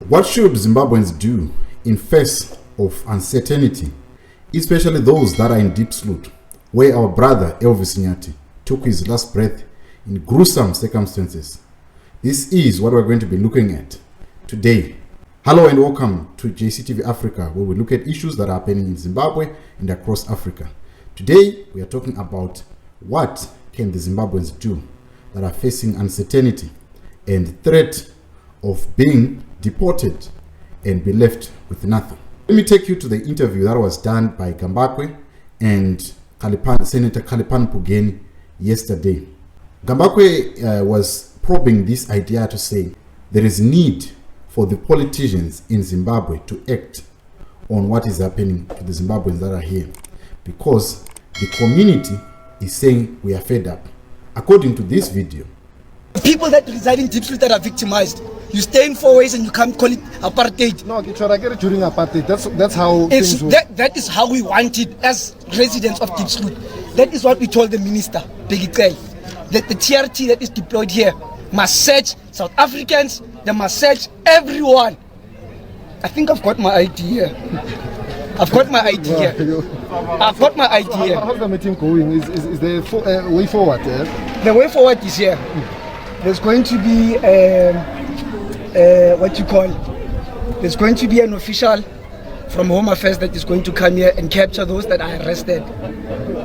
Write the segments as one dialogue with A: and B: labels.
A: What should Zimbabweans do in face of uncertainty, especially those that are in deep sleep, where our brother Elvis Nyati took his last breath in gruesome circumstances? This is what we're going to be looking at today. Hello and welcome to JCTV Africa, where we look at issues that are happening in Zimbabwe and across Africa. Today we are talking about what can the Zimbabweans do that are facing uncertainty and threat of being deported and be left with nothing. Let me take you to the interview that was done by Gambakwe and Senator Kalipan Pugeni yesterday. Gambakwe was probing this idea to say there is need for the politicians in Zimbabwe to act on what is happening to the Zimbabweans that are here, because the community is saying we are fed up. According to this video,
B: people that reside in deep sleep that are victimized, you stay in 4 ways and you can't call it apartheid.
C: No, during apartheid, that's how things were.
B: That is how we want it as residents of deep sleep. That is what we told the minister, Begitel, that the TRT that is deployed here must search South Africans, they must search everyone. I think I've got my idea. I've got my idea. I've got my idea.
C: How's the meeting going? Is there a way forward?
B: The way forward is here. There's going to be there's going to be an official from Home Affairs that is going to come here and capture those that are arrested.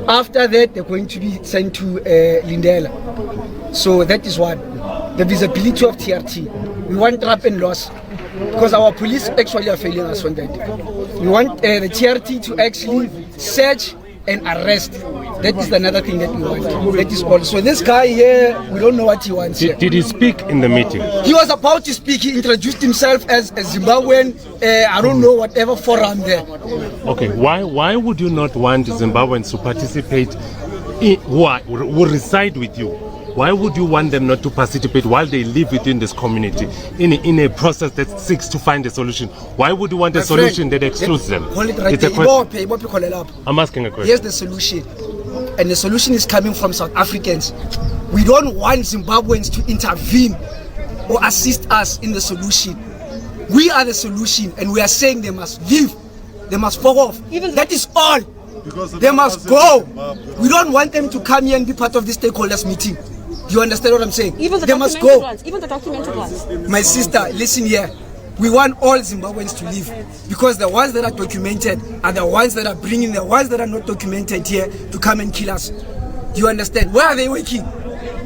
B: After that, they're going to be sent to Lindela. So that is what the visibility of TRT. We want trap and loss, because our police actually are failing us on that. We want the TRT to actually search and arrest. That is another thing that we want. That is all. So this guy here, we don't know what he wants here.
D: Did he speak in the meeting?
B: He was about to speak. He introduced himself as a Zimbabwean, I don't know, whatever forum there.
D: Okay, why would you not want Zimbabweans to participate who reside with you? Why would you want them not to participate while they live within this community in a process that seeks to find a solution? Why would you want a solution that excludes them?
B: Call it right.
D: It's a question. I'm asking a question.
B: Here's the solution. And the solution is coming from South Africans. We don't want Zimbabweans to intervene or assist us in the solution. We are the solution, and we are saying they must leave. They must fall off. That is all. They must go. We don't want them to come here and be part of this stakeholders meeting. You understand what I'm saying?
E: Even the
B: they must go.
E: Ones, even the documented ones.
B: My sister, listen here. We want all Zimbabweans to leave, because the ones that are documented are the ones that are bringing the ones that are not documented here to come and kill us. You understand? Where are they working?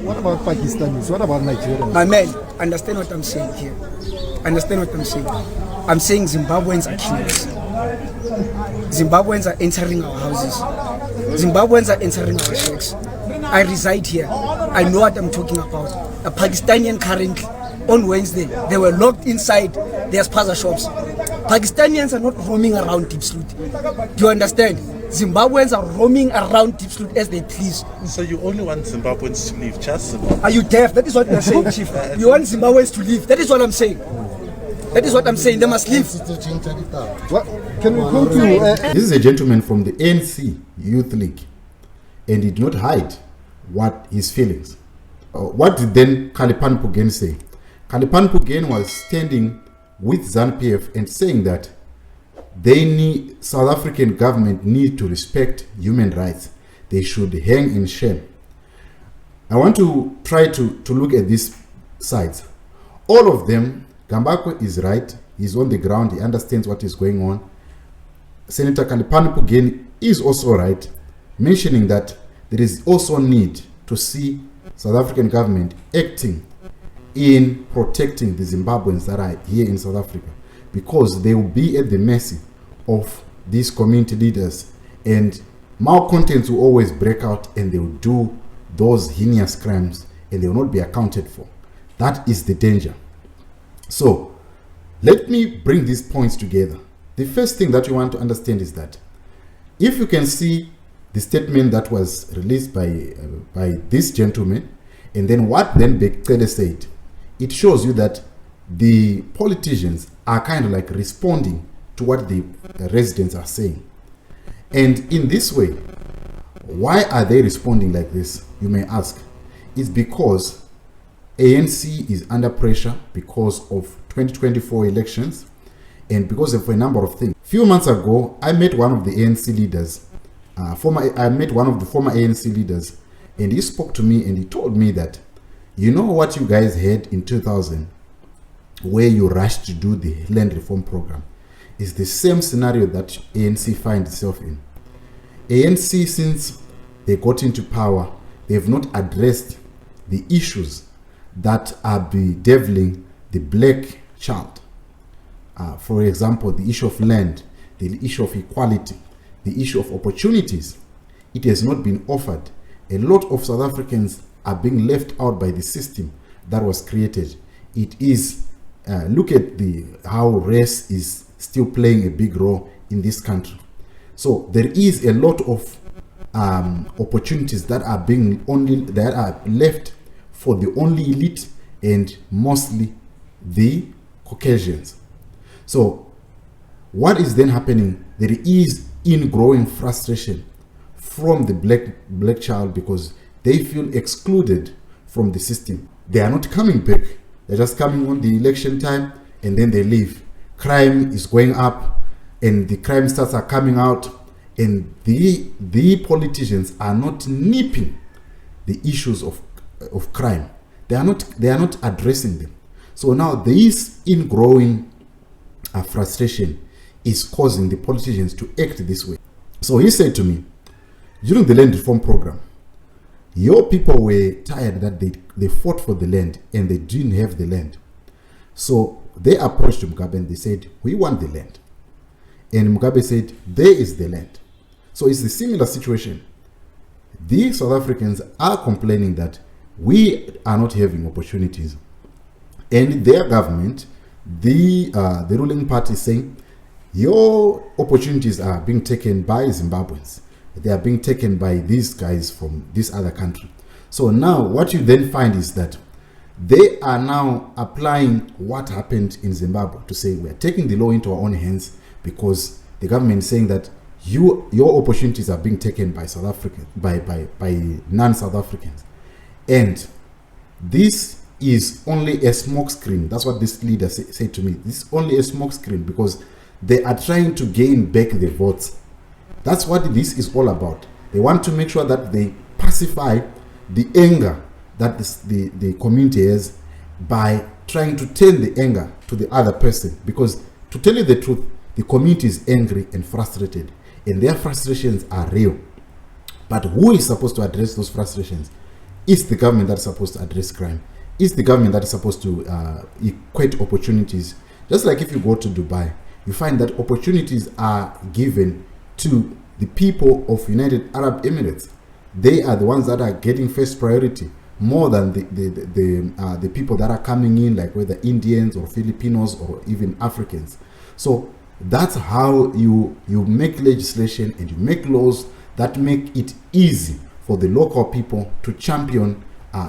C: What about Pakistanis? What about Nigerians?
B: My man, understand what I'm saying here. Understand what I'm saying. I'm saying Zimbabweans are killers. Zimbabweans are entering our houses. Zimbabweans are entering our shacks. I reside here. I know what I'm talking about. A Pakistani currently, on Wednesday, they were locked inside their spaza shops. Pakistanians are not roaming around deep sleep. Do you understand? Zimbabweans are roaming around deep sleep as they please.
F: So you only want Zimbabweans to leave, just Zimbabwe?
B: Are you deaf? That is what they're saying, Chief. You want Zimbabweans to leave. That is what I'm saying. That is what I'm saying. They must leave.
C: What? Can we conclude?
A: this is a gentleman from the ANC Youth League, and he did not hide what his feelings. What did then Kalipan Pugeni say? Kalipan Pugeni was standing with ZANU PF and saying that South African government need to respect human rights. They should hang in shame. I want to try to look at these sides. All of them, Gambakwe is right. He's on the ground. He understands what is going on. Senator Kalipan Pugeni is also right, mentioning that there is also need to see South African government acting in protecting the Zimbabweans that are here in South Africa, because they will be at the mercy of these community leaders, and malcontents will always break out and they will do those heinous crimes and they will not be accounted for. That is the danger. So let me bring these points together. The first thing that you want to understand is that if you can see the statement that was released by this gentleman, and then what then Bekele said, it shows you that the politicians are kind of like responding to what the residents are saying. And in this way, why are they responding like this, you may ask? It's because ANC is under pressure because of 2024 elections and because of a number of things. Few months ago, I met one of the ANC leaders, I met one of the former ANC leaders, and he spoke to me and he told me that, you know what you guys had in 2000, where you rushed to do the land reform program, is the same scenario that ANC finds itself in. ANC, since they got into power, they have not addressed the issues that are bedeviling the black child. For example, the issue of land, the issue of equality, the issue of opportunities. It has not been offered. A lot of South Africans are being left out by the system that was created. It is, look at how race is still playing a big role in this country. So there is a lot of opportunities that are left for the only elite and mostly the Caucasians. So what is then happening? There is ingrowing frustration from the black child because they feel excluded from the system. They are not coming back. They're just coming on the election time and then they leave. Crime is going up and the crime stats are coming out, and the politicians are not nipping the issues of crime. They are not addressing them. So now this ingrowing frustration is causing the politicians to act this way. So he said to me, during the land reform program, your people were tired that they fought for the land and they didn't have the land. So they approached Mugabe and they said, we want the land. And Mugabe said, there is the land. So it's a similar situation. The South Africans are complaining that we are not having opportunities. And their government, the ruling party, is saying, your opportunities are being taken by Zimbabweans. They are being taken by these guys from this other country. So now what you then find is that they are now applying what happened in Zimbabwe to say we are taking the law into our own hands because the government is saying that your opportunities are being taken by South Africans, by non-South Africans. And this is only a smokescreen. That's what this leader said to me. This is only a smokescreen because they are trying to gain back the votes. That's what this is all about. They want to make sure that they pacify the anger that the community has by trying to turn the anger to the other person. Because to tell you the truth, the community is angry and frustrated, and their frustrations are real. But who is supposed to address those frustrations? It's the government that's supposed to address crime. It's the government that is supposed to equate opportunities. Just like if you go to Dubai, you find that opportunities are given to the people of United Arab Emirates. They are the ones that are getting first priority more than the people that are coming in, like whether Indians or Filipinos or even Africans. So that's how you make legislation and you make laws that make it easy for the local people to champion,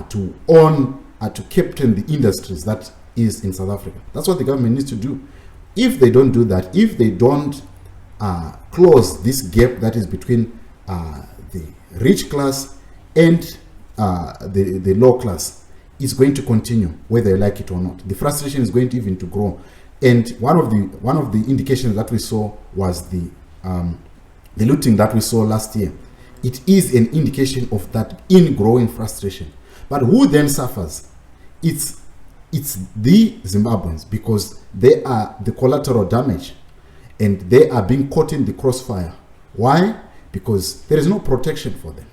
A: to own, to captain the industries that is in South Africa. That's what the government needs to do. If they don't do that, if they don't close this gap that is between the rich class and the low class, it's going to continue whether you like it or not. The frustration is going to even to grow. And one of the indications that we saw was the looting that we saw last year. It is an indication of that ingrowing frustration. But who then suffers? It's the Zimbabweans, because they are the collateral damage and they are being caught in the crossfire. Why? Because there is no protection for them.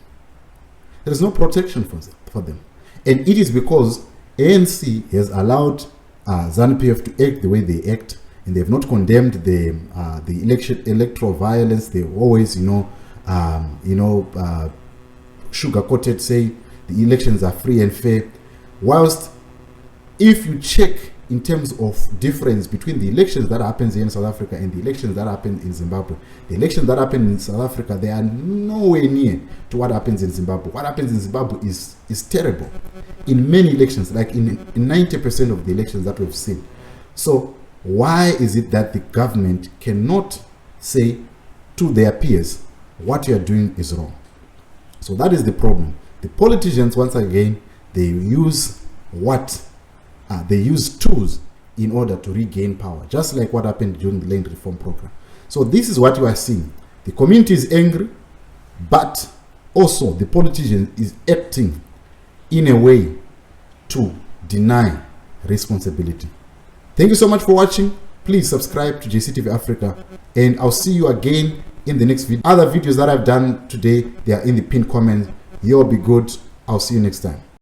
A: There is no protection for them. And it is because ANC has allowed ZANU PF to act the way they act, and they have not condemned the electoral violence. They always, sugar-coated, say the elections are free and fair. Whilst if you check in terms of difference between the elections that happens here in South Africa and the elections that happen in Zimbabwe, the elections that happen in South Africa, they are nowhere near to what happens in Zimbabwe. What happens in Zimbabwe is terrible in many elections, like in 90% of the elections that we've seen. So why is it that the government cannot say to their peers, what you are doing is wrong? So that is the problem. The politicians, once again, they use what they use tools in order to regain power, just like what happened during the land reform program. So this is what you are seeing. The community is angry, but also the politician is acting in a way to deny responsibility. Thank you so much for watching. Please subscribe to JCTV Africa, and I'll see you again in the next video. Other videos that I've done today, they are in the pinned comments. You'll be good. I'll see you next time.